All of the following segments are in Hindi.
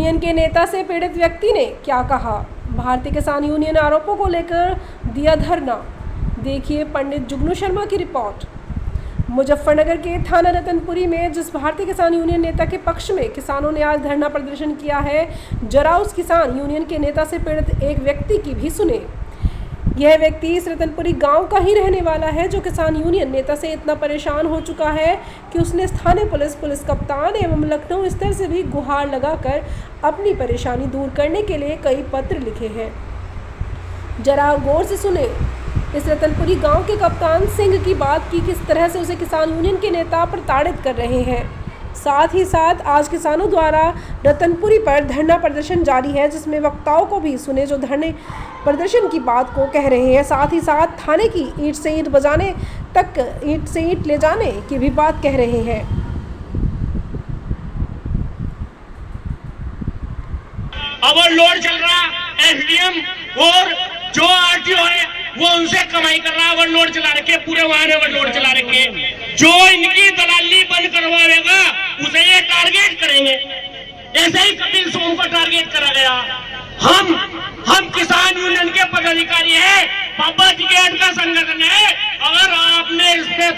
यूनियन के नेता से पीड़ित व्यक्ति ने क्या कहा? भारतीय किसान यूनियन आरोपों को लेकर दिया धरना। देखिए पंडित जुगनू शर्मा की रिपोर्ट। मुजफ्फरनगर के थाना रतनपुरी में जिस भारतीय किसान यूनियन नेता के पक्ष में किसानों ने आज धरना प्रदर्शन किया है, जरा उस किसान यूनियन के नेता से पीड़ित एक व्यक्ति की भी सुने। यह व्यक्ति इस रतनपुरी गांव का ही रहने वाला है, जो किसान यूनियन नेता से इतना परेशान हो चुका है कि उसने स्थानीय पुलिस कप्तान एवं लखनऊ स्तर से भी गुहार लगाकर अपनी परेशानी दूर करने के लिए कई पत्र लिखे हैं। जरा गौर से सुने इस रतनपुरी गांव के कप्तान सिंह की बात की किस तरह से उसे किसान यूनियन के नेता प्रताड़ित कर रहे हैं। साथ ही साथ आज किसानों द्वारा रतनपुरी पर धरना प्रदर्शन जारी है, जिसमें वक्ताओं को भी सुने जो धरने प्रदर्शन की बात को कह रहे हैं। साथ ही साथ थाने की ईंट से ईंट बजाने तक, ईंट से ईंट ले जाने की भी बात कह रहे हैं। ओवरलोड चल रहा, एसडीएम और जो आरटीओ है वो उनसे कमाई कर रहा, ओवरलोड चला रखे, पूरे वाहन ओवरलोड चला रखे। जो इनकी दलाली बंद करवाएगा उसे ये टारगेट करेंगे। ऐसे ही कपिल सोम को टारगेट करा गया। हम किसान यूनियन के पदाधिकारी हैं, बाबा टिकैत का संगठन है। अगर आपने इस पे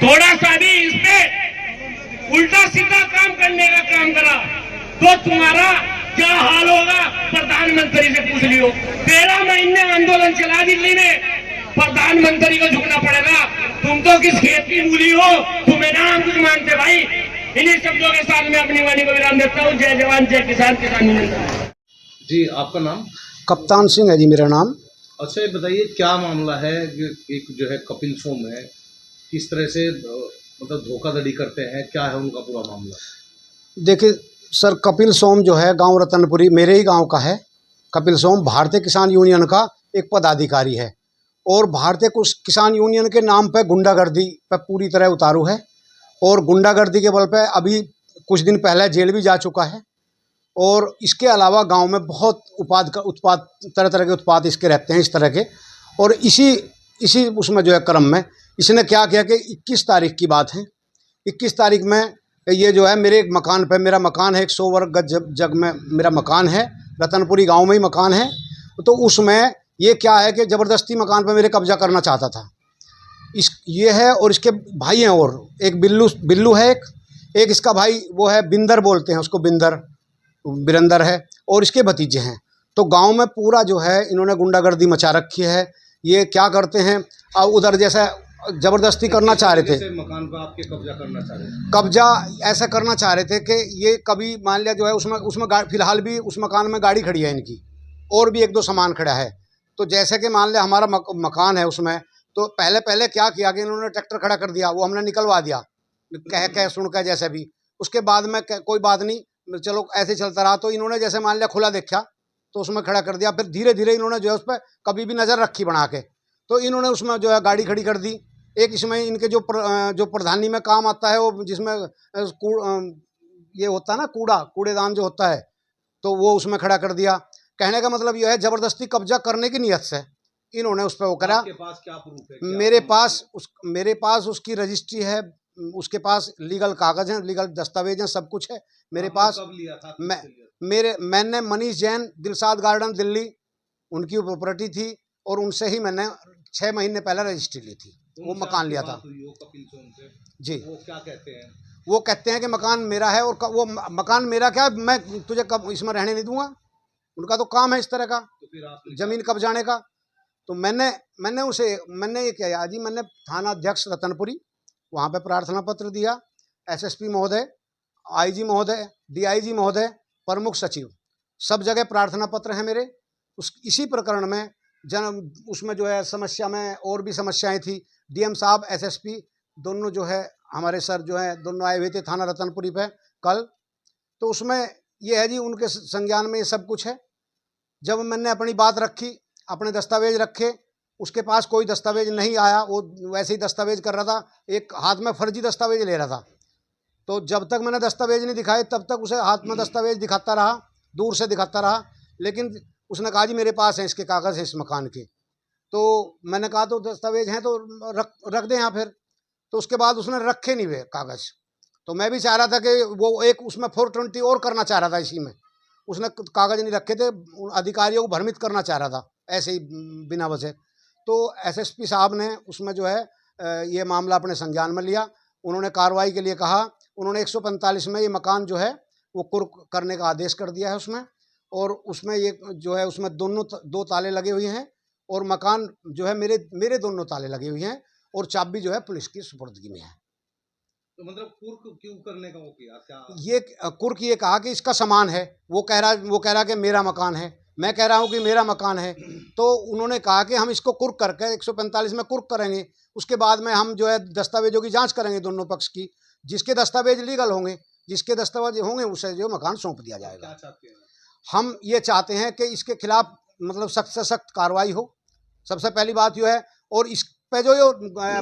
थोड़ा सा भी इस पे उल्टा सीधा काम करने का काम करा तो तुम्हारा क्या हाल होगा प्रधानमंत्री से पूछ लियो। 13 महीने आंदोलन चला दिल्ली में, प्रधानमंत्री को झुकना पड़ेगा। तुम तो किस खेत की मूली हो, तुम्हें नाम कुछ मानते भाई। इन्हीं शब्दों के साथ मैं अपनी वाणी को विराम देता हूँ। जय जवान जय किसान, किसान यूनियन। जी, आपका नाम? कप्तान सिंह है जी मेरा नाम। अच्छा, ये बताइए क्या मामला है? एक जो है कपिल सोम है, किस तरह से मतलब धोखाधड़ी करते हैं, क्या है उनका पूरा मामला? देखिए सर, कपिल सोम जो है गांव रतनपुरी मेरे ही गांव का है। कपिल सोम भारतीय किसान यूनियन का एक पदाधिकारी है और भारतीय किसान यूनियन के नाम पे गुंडागर्दी पे पूरी तरह उतारू है और गुंडागर्दी के बल पे अभी कुछ दिन पहले जेल भी जा चुका है। और इसके अलावा गांव में बहुत उत्पाद तरह तरह के उत्पाद इसके रहते हैं इस तरह के। और इसी उसमें जो है क्रम में इसने क्या किया कि 21 तारीख की बात है, 21 तारीख में ये जो है मेरे मकान पे, मेरा मकान है 100 वर्ग गज जग में मेरा मकान है, रतनपुरी गांव में ही मकान है। तो उसमें ये क्या है कि ज़बरदस्ती मकान पे मेरे कब्जा करना चाहता था। ये है और इसके भाई हैं, और एक बिल्लू है, एक इसका भाई वो है बिंदर, बोलते हैं उसको बिरंदर है, और इसके भतीजे हैं। तो गांव में पूरा जो है इन्होंने गुंडागर्दी मचा रखी है। ये क्या करते हैं, अब उधर जैसा ज़बरदस्ती करना चाह रहे थे, मकान पर आपके कब्जा करना चाह रहे थे। कब्जा ऐसा करना चाह रहे थे कि ये कभी मान लिया जो है उसमें फिलहाल भी उस मकान में गाड़ी खड़ी है इनकी, और भी 1-2 सामान खड़ा है। तो जैसे कि मान लिया हमारा मकान है उसमें, तो पहले क्या किया कि इन्होंने ट्रैक्टर खड़ा कर दिया, वो हमने निकलवा दिया कह सुन कर जैसे भी। उसके बाद में कोई बात नहीं, चलो ऐसे चलता रहा। तो इन्होंने जैसे मान लिया खुला देखा तो उसमें खड़ा कर दिया। फिर धीरे धीरे इन्होंने जो है उस पर कभी भी नज़र रखी बना के, तो इन्होंने उसमें जो है गाड़ी खड़ी कर दी। एक इसमें इनके जो प्रधानी में काम आता है, वो जिसमें ये होता है ना कूड़ेदान जो होता है, तो वो उसमें खड़ा कर दिया। कहने का मतलब यह है ज़बरदस्ती कब्जा करने की नीयत से इन्होंने उस पर वो करा। आपके पास क्या प्रूफ है? मेरे पास उसकी रजिस्ट्री है, उसके पास लीगल कागज हैं, लीगल दस्तावेज हैं, सब कुछ है मेरे पास। कब लिया था? मैंने मनीष जैन, दिलसाद गार्डन दिल्ली, उनकी प्रॉपर्टी थी और उनसे ही मैंने 6 महीने पहले रजिस्ट्री ली थी, वो मकान लिया था। कपिल सोम से जी। वो क्या कहते हैं? वो कहते हैं कि मकान मेरा है, और वो मकान मेरा क्या, मैं तुझे कब इसमें रहने नहीं दूंगा। उनका तो काम है इस तरह का, तो फिर आपने जमीन कब्जाने का। तो मैंने ये किया जी, मैंने थाना अध्यक्ष रतनपुरी वहाँ पे प्रार्थना पत्र दिया, एसएसपी महोदय, आईजी महोदय, डीआईजी महोदय, प्रमुख सचिव, सब जगह प्रार्थना पत्र हैं मेरे। इसी प्रकरण में उसमें जो है समस्या में और भी समस्याएं थी। डीएम साहब, एसएसपी दोनों जो है हमारे सर जो है दोनों आए हुए थे थाना रतनपुरी पे कल। तो उसमें ये है जी, उनके संज्ञान में ये सब कुछ है। जब मैंने अपनी बात रखी, अपने दस्तावेज रखे, उसके पास कोई दस्तावेज नहीं आया, वो वैसे ही दस्तावेज कर रहा था, एक हाथ में फर्जी दस्तावेज ले रहा था। तो जब तक मैंने दस्तावेज नहीं दिखाए तब तक उसे हाथ में दस्तावेज दिखाता रहा, दूर से दिखाता रहा। लेकिन उसने कहा जी मेरे पास है, इसके कागज़ है इस मकान के। तो मैंने कहा तो दस्तावेज हैं तो रख दे यहाँ फिर। तो उसके बाद उसने रखे नहीं हुए कागज़, तो मैं भी चाह रहा था कि वो एक उसमें 420 और करना चाह रहा था इसी में, उसने कागज नहीं रखे थे, उन अधिकारियों को भ्रमित करना चाह रहा था ऐसे ही बिना वजह। तो एसएसपी साहब ने उसमें जो है ये मामला अपने संज्ञान में लिया, उन्होंने कार्रवाई के लिए कहा, उन्होंने 145 में ये मकान जो है वो कुर्क करने का आदेश कर दिया है उसमें, और उसमें ये जो है उसमें दोनों 2 ताले लगे हुए हैं, और मकान जो है मेरे दोनों ताले लगे हुए हैं, और चाबी जो है पुलिस की सुपुर्दगी में है। तो मतलब कुर्क क्यों करने का वो किया क्या? ये कुर्क ये कहा कि इसका सामान है, वो कह रहा कि मेरा मकान है, मैं कह रहा हूँ कि मेरा मकान है। तो उन्होंने कहा कि हम इसको कुर्क करके 145 में कुर्क करेंगे, उसके बाद में हम जो है दस्तावेजों की जांच करेंगे दोनों पक्ष की, जिसके दस्तावेज लीगल होंगे, जिसके दस्तावेज होंगे उसे जो मकान सौंप दिया जाएगा। क्या चाहते हैं? हम ये चाहते हैं कि इसके खिलाफ मतलब सख्त से सख्त कार्रवाई हो, सबसे पहली बात यह है। और इस पे जो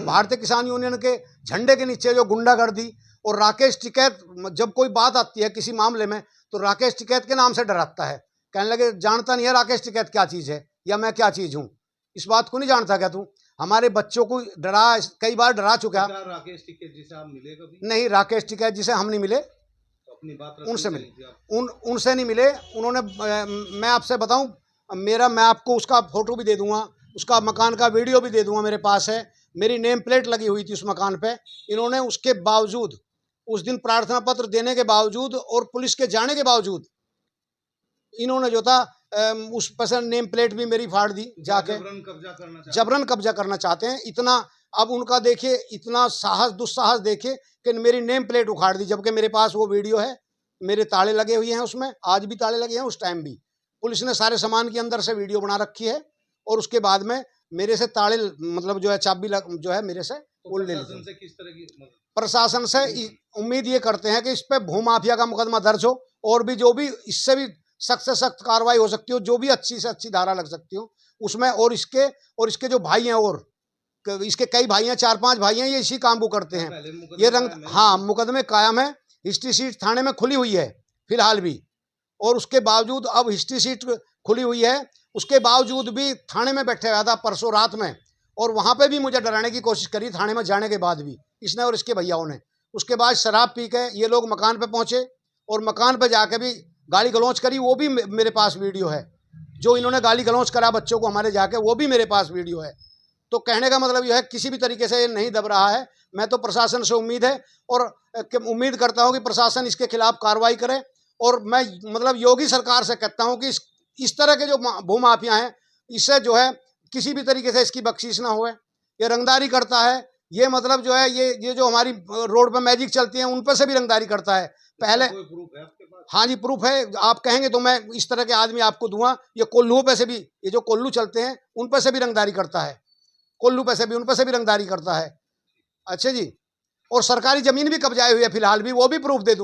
भारतीय किसान यूनियन के झंडे के नीचे जो गुंडागर्दी और राकेश टिकैत, जब कोई बात आती है किसी मामले में तो राकेश टिकैत के नाम से डराता है, कहने लगे जानता नहीं है राकेश टिकैत क्या चीज़ है या मैं क्या चीज़ हूँ, इस बात को नहीं जानता क्या तू? हमारे बच्चों को कई बार डरा चुका। राकेश टिकैत जिसे आप मिले कभी? नहीं, राकेश टिकैत जिसे हम नहीं मिले, तो अपनी बात उनसे मिले, उनसे नहीं मिले। उन्होंने मैं आपसे बताऊं, मैं आपको उसका फोटो भी दे दूंगा, उसका मकान का वीडियो भी दे दूंगा, मेरे पास है, मेरी नेम प्लेट लगी हुई थी उस मकान पे। इन्होंने उसके बावजूद, उस दिन प्रार्थना पत्र देने के बावजूद और पुलिस के जाने के बावजूद, इन्होंने जो था उस पर नेम प्लेट भी मेरी फाड़ दी जाके। जबरन कब्जा करना चाहते हैं इतना। अब उनका देखिए इतना साहस, दुस्साहस देखिए कि मेरी नेम प्लेट उखाड़ दी, जबकि मेरे पास वो वीडियो है, मेरे ताले लगे हुए हैं उसमें, आज भी ताले लगे हैं, उस टाइम भी पुलिस ने सारे सामान के अंदर से वीडियो बना रखी है, और उसके बाद में मेरे से ताले मतलब जो है चाबी जो है मेरे से वो ले ली। किस तरह की प्रशासन से उम्मीद ये करते हैं कि इस पे भूमाफिया का मुकदमा दर्ज हो, और भी जो भी इससे भी सख्त से सख्त कार्रवाई हो सकती हो, जो भी अच्छी से अच्छी धारा लग सकती हो उसमें। और इसके जो भाई हैं, और इसके कई भाई हैं, 4-5 भाई हैं, ये इसी काम को करते हैं। ये हाँ, मुकदमे कायम है, हिस्ट्री सीट थाने में खुली हुई है फिलहाल भी, और उसके बावजूद अब हिस्ट्री सीट खुली हुई है, उसके बावजूद भी थाने में बैठे हुआ था परसों रात में, और वहाँ पे भी मुझे डराने की कोशिश करी थाने में जाने के बाद भी इसने और इसके भैयाओं ने। उसके बाद शराब पी के ये लोग मकान पे पहुँचे, और मकान पे जाके भी गाली गलौज करी, वो भी मेरे पास वीडियो है, जो इन्होंने गाली गलौज करा बच्चों को हमारे जाके, वो भी मेरे पास वीडियो है। तो कहने का मतलब यह है किसी भी तरीके से ये नहीं दब रहा है। मैं तो प्रशासन से उम्मीद है, और उम्मीद करता हूँ कि प्रशासन इसके खिलाफ कार्रवाई करे, और मैं मतलब योगी सरकार से कहता हूँ कि इस तरह के जो भूमाफिया हैं, इससे जो है किसी भी तरीके से इसकी बख्शीश ना होए। ये रंगदारी करता है, ये मतलब जो है ये जो हमारी रोड पे मैजिक चलती हैं उन पर से भी रंगदारी करता है। पहले कोई प्रूफ है आपके पास? हाँ जी, प्रूफ है, आप कहेंगे तो मैं इस तरह के आदमी आपको दूंगा। ये कोल्लू पे से भी, ये जो कोल्लू चलते हैं उन पर से भी रंगदारी करता है, कोल्लू पे से भी, उन पर से भी रंगदारी करता है। अच्छा जी, और सरकारी जमीन भी कब्जाई हुई है फिलहाल भी, वो भी प्रूफ दे दूंगा।